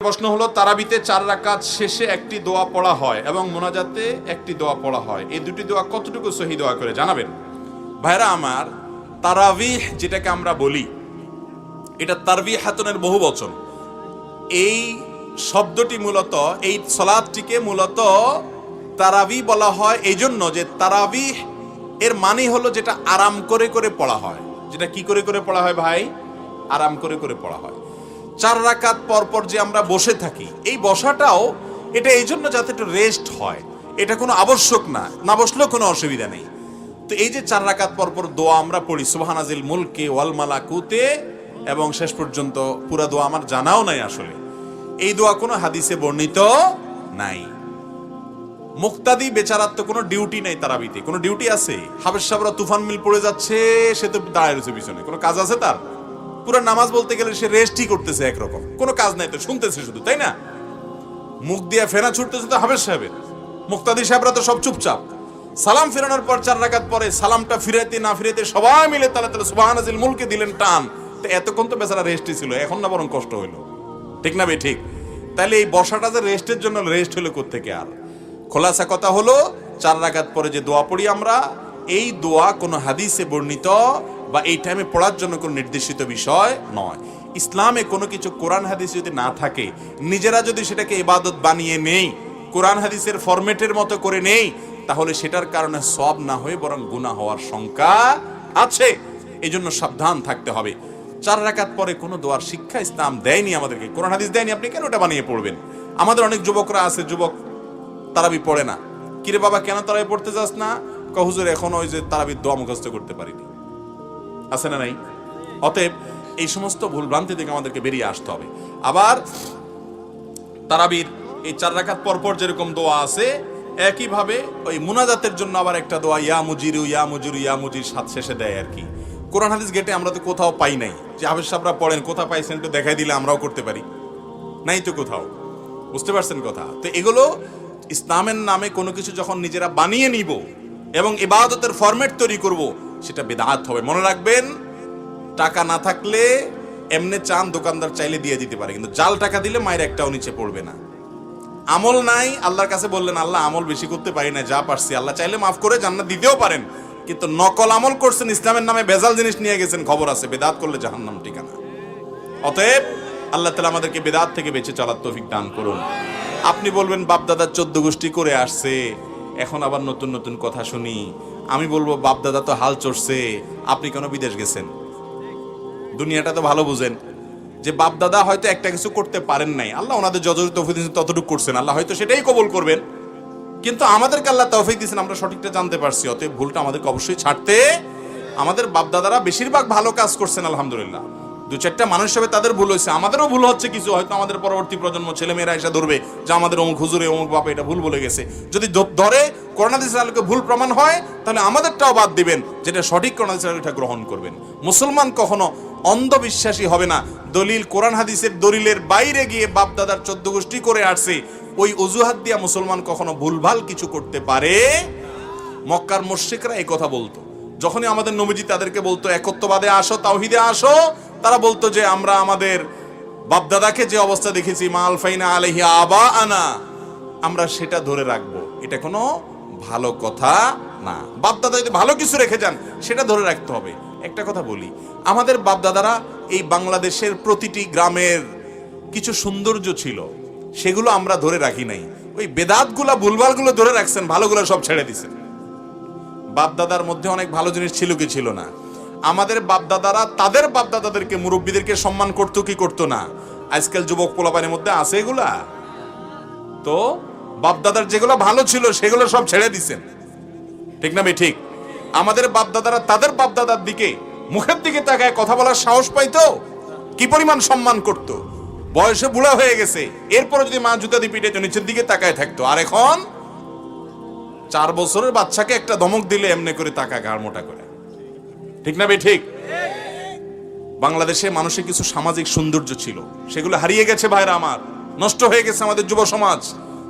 প্রশ্ন হলো, তারাবিতে 4 রাকাত শেষে একটি দোয়া পড়া হয় এবং মোনাজাতে একটি দোয়া পড়া হয়, এই দুটি দোয়া কতটুকু সহি দোয়া করে জানাবেন? ভাইরা আমার, তারাবিহ যেটাকে আমরা বলি, এটা তারবিহাতুনের বহু বচন। এই শব্দটি মূলত, এই সালাতটিকে মূলত তারাবি বলা হয় এই জন্য যে তারাবিহ এর মানে হলো যেটা আরাম করে করে পড়া হয়। যেটা কি করে করে পড়া হয় ভাই? আরাম করে করে পড়া হয়। 4 রাকাত পর পর যে আমরা বসে থাকি, এই বসাটাও এটা এই জন্য যাতে একটু রেস্ট হয়, এটা কোনো আবশ্যক না, না বসলেও কোনো অসুবিধা নেই। তো এই যে 4 রাকাত পর পর দোয়া আমরা পড়ি, সুবহানাজিল মুলকে ওয়াল মালাকুতে, এবং শেষ পর্যন্ত পুরা দোয়া আমার জানাও নাই আসলে, এই দোয়া কোনো হাদিসে বর্ণিত নাই। মুক্তাদি বেচারার তো কোনো ডিউটি নাই, তারাবিতে কোনো ডিউটি আছে? হাফেজ সাহেবরা তুফান মিল পড়ে যাচ্ছে, সে তো দাঁড়ায় রয়েছে পিছনে, কোনো কাজ আছে তার? পুরো নামাজ বলতে গেলে সে রেস্টই করতেছে, একরকম কোনো কাজ নাই, তো শুনতেছে শুধু, তাই না? মুখ দিয়ে ফেনা ছুটতেছে তো হাফেজ সাহেবের, মুক্তাদি সাহেবরা তো সব চুপচাপ। সালাম ফেরানোর পর 4 রাকাত পরে সালামটা ফিরাইতে না ফিরাইতে সবাই মিলে তালা তালা সুবহানাজিল মুলকে দিলেন টান। তো এতক্ষণ তো বেচারা রেস্টই ছিল, এখন না বরং কষ্ট হইলো, ঠিক না ভাই? ঠিক। তাহলে এই বসাটা যে রেস্টের জন্য, রেস্ট হলো কোত্থেকে? আর খোলাসা কথা হলো, 4 রাকাত পরে যে দোয়া পড়ি আমরা, এই দোয়া কোনো হাদিসে বর্ণিত বা এই টাইমে পড়ার জন্য কোনো নির্দেশিত বিষয় নয়। ইসলামে কোনো কিছু কোরআন হাদিস যদি না থাকে, নিজেরা যদি সেটাকে ইবাদত বানিয়ে নেই, কোরআন হাদিসের ফরম্যাটের মতো করে নেই, তাহলে সেটার কারণে সওয়াব না হয়ে বরং গুনাহ হওয়ার শঙ্কা আছে। এই জন্য সাবধান থাকতে হবে। 4 রাকাত পরে কোনো দোয়ার শিক্ষা ইসলাম দেয়নি আমাদেরকে, কোরআন হাদিস দেয়নি, আপনি কেন ওটা বানিয়ে পড়বেন? আমাদের অনেক যুবকরা আছে, যুবক তারাবি পড়ে না। কিরে বাবা, কেন তারাবি পড়তে যাস না? হুজুর এখন ওই যে তারাবির দোয়া মুখস্থ করতে পারিনি। আছে না নাই? অতএব এই সমস্ত ভুল ভ্রান্তি থেকে আমাদেরকে বেরিয়ে আসতে হবে। আবার তারাবির এই 4 রাকাত পর পর যেরকম দোয়া আছে, একইভাবে ওই মুনাজাতের জন্য আবার একটা দোয়া, ইয়া মুজিরু ইয়া মুজিরু ইয়া মুজির, সাত শেষে দেয় আর কি। কোরআন হাদিস গেটে আমরা তো কোথাও পাই নাই যে হাফেজ সাহেবরা পড়েন, কোথাও পাইছেন একটু দেখাই দিলে আমরাও করতে পারি, নাই তো কোথাও। বুঝতে পারছেন কথা? তো এগুলো ইসলামের নামে কোনো কিছু যখন নিজেরা বানিয়ে নিব এবং ইবাদতের ফরম্যাট তৈরি করব, সেটা বিদআত হবে। মনে রাখবেন, টাকা না থাকলে এমনি চান দোকানদার চাইলে দিয়ে দিতে পারে, কিন্তু জাল টাকা দিলে মায়ের একটাও নিচে পড়বে না। আমল নাই, আল্লাহর কাছে বললেন আল্লাহ আমল বেশি করতে পারি না, যা পারছি, আল্লাহ চাইলে মাফ করে জান্নাত দিতেও পারেন, কিন্তু নকল আমল করছেন, ইসলামের নামে ভেজাল জিনিস নিয়ে গেছেন, খবর আছে, বিদআত করলে জাহান্নাম ঠিকানা। অতএব আল্লাহ তাআলা আমাদেরকে বিদআত থেকে বেঁচে চলার তৌফিক দান করুন। আপনি বলবেন বাপদাদা 14 গোষ্ঠী করে আসছে, এখন আবার নতুন নতুন কথা শুনি। আমি বলবো বাপদাদা তো হাল চড়ছে, আপনি কেন বিদেশ গেছেন? দুনিয়াটা তো ভালো বুঝেন যে বাপদাদা হয়তো একটা কিছু করতে পারেন নাই, আল্লাহ ওনাদের যতটুকু তৌফিক দিয়েছেন ততটুকু করছেন, আল্লাহ হয়তো সেটাই কবুল করবেন, কিন্তু আমাদেরকে আল্লাহ তৌফিক দিয়েছেন, আমরা সঠিকটা জানতে পারছি। অতএব ভুলটা আমাদেরকে অবশ্যই ছাড়তে। আমাদের বাপদাদারা বেশিরভাগ ভালো কাজ করছেন আলহামদুলিল্লাহ, 2-4টা মানুষ হিসেবে তাদের ভুল হয়েছে, আমাদেরও ভুল হচ্ছে কিছু, হয়তো আমাদের পরবর্তী প্রজন্ম ছেলেমেয়েরা এসে ধরবে যে আমাদের অমুক হুজুরে অমুক বাবা এটা ভুল বলে গেছে। যদি ধরে কোরআন হাদিসের আলোকে ভুল প্রমাণ হয়, তাহলে আমাদেরটাও বাদ দিবেন, যেটা সঠিক কোরআন হাদিসের আলোকে গ্রহণ করবেন। মুসলমান কখনো অন্ধবিশ্বাসী হবে না। দলিল, কোরআন হাদিসের দলিলের বাইরে গিয়ে বাপদাদার 14 গোষ্ঠী করে আসছে, ওই অজুহাত দিয়া মুসলমান কখনো ভুলভাল কিছু করতে পারে। মক্কার মুশরিকরা এই কথা বলতো, যখনই আমাদের নবীজি তাদেরকে বলতো একত্ববাদে আসো, তাওহীদে আসো, তারা বলতো যে আমরা আমাদের বাপদাদাকে যে অবস্থা দেখেছি, মা আলফাইনা আলাইহি আবা আনা, আমরা সেটা ধরে রাখবো। এটা কোনো ভালো কথা না। বাপদাদা যদি ভালো কিছু রেখে যান, সেটা ধরে রাখতে হবে। একটা কথা বলি, আমাদের বাপদাদারা এই বাংলাদেশের প্রতিটি গ্রামের কিছু সৌন্দর্য ছিল, সেগুলো আমরা ধরে রাখি নাই। ওই বেদাতগুলা ভুলভালগুলো ধরে রাখছেন, ভালোগুলো সব ছেড়ে দিছেন। বাপদাদার মধ্যে অনেক ভালো জিনিস ছিল কি ছিল না? আমাদের বাপদাদারা তাদের বাপদাদাদেরকে, মুরব্বীদেরকে সম্মান করতো কি করতো না? আজকাল যুবক পোলাপানের মধ্যে আছে এগুলা? তো বাপদাদার যেগুলো ভালো ছিল সেগুলো সব ছেড়ে দিছেন, ঠিক না ভাই? ঠিক। আমাদের বাপদাদারা তাদের বাপদাদার দিকে, মুখের দিকে তাকায় কথা বলার সাহস পাইতো, কি পরিমাণ সম্মান করত। বয়সে বুড়া হয়ে গেছে, এরপরে যদি মা জুতা দিয়ে পিটাইতো, নিচের দিকে তাকায় থাকতো। আর এখন 4 বছরের বাচ্চাকে একটা ধমক দিলে এমনি করে তাকায় ঘাড় মোটা করে, ঠিক না ভাই? ঠিক। বাংলাদেশে মানুষের কিছু সামাজিক সৌন্দর্য ছিল, সেগুলো হারিয়ে গেছে ভাইরা আমার, নষ্ট হয়ে গেছে আমাদের যুব সমাজ,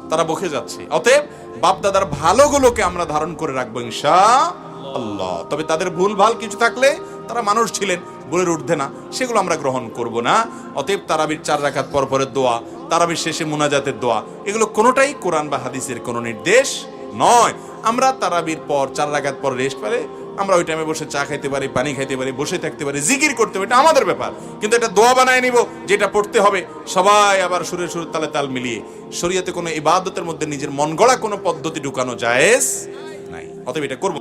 তারা বকে যাচ্ছে। অতএব বাপদাদার ভালোগুলোকে আমরা ধারণ করে রাখবো ইনশাআল্লাহ। তবে তাদের ভুল ভাল কিছু থাকলে, তারা মানুষ ছিলেন, ভুলের ঊর্ধ্বে না, সেগুলো আমরা গ্রহণ করব না। অতএব তারাবির 4 রাকাত পর পরের দোয়া তারাবির শেষে মুনাজাতের দোয়া, এগুলো কোনোটাই কোরআন বা হাদিসের কোনো নির্দেশ নয়। আমরা তারাবির পর 4 রাকাত পর রেস্ট পেলে আমরা ওই টাইমে বসে চা খাইতে পারি, পানি খাইতে পারি, বসে থাকতে পারি, জিকির করতে পারি, এটা আমাদের ব্যাপার। কিন্তু এটা দোয়া বানায় নিব যেটা পড়তে হবে সবাই আবার সুরে সুরে তালে তাল মিলিয়ে, শরীয়তে কোনো ইবাদতের মধ্যে নিজের মন গড়া কোনো পদ্ধতি ঢুকানো জায়েজ নাই, অতএব এটা করব।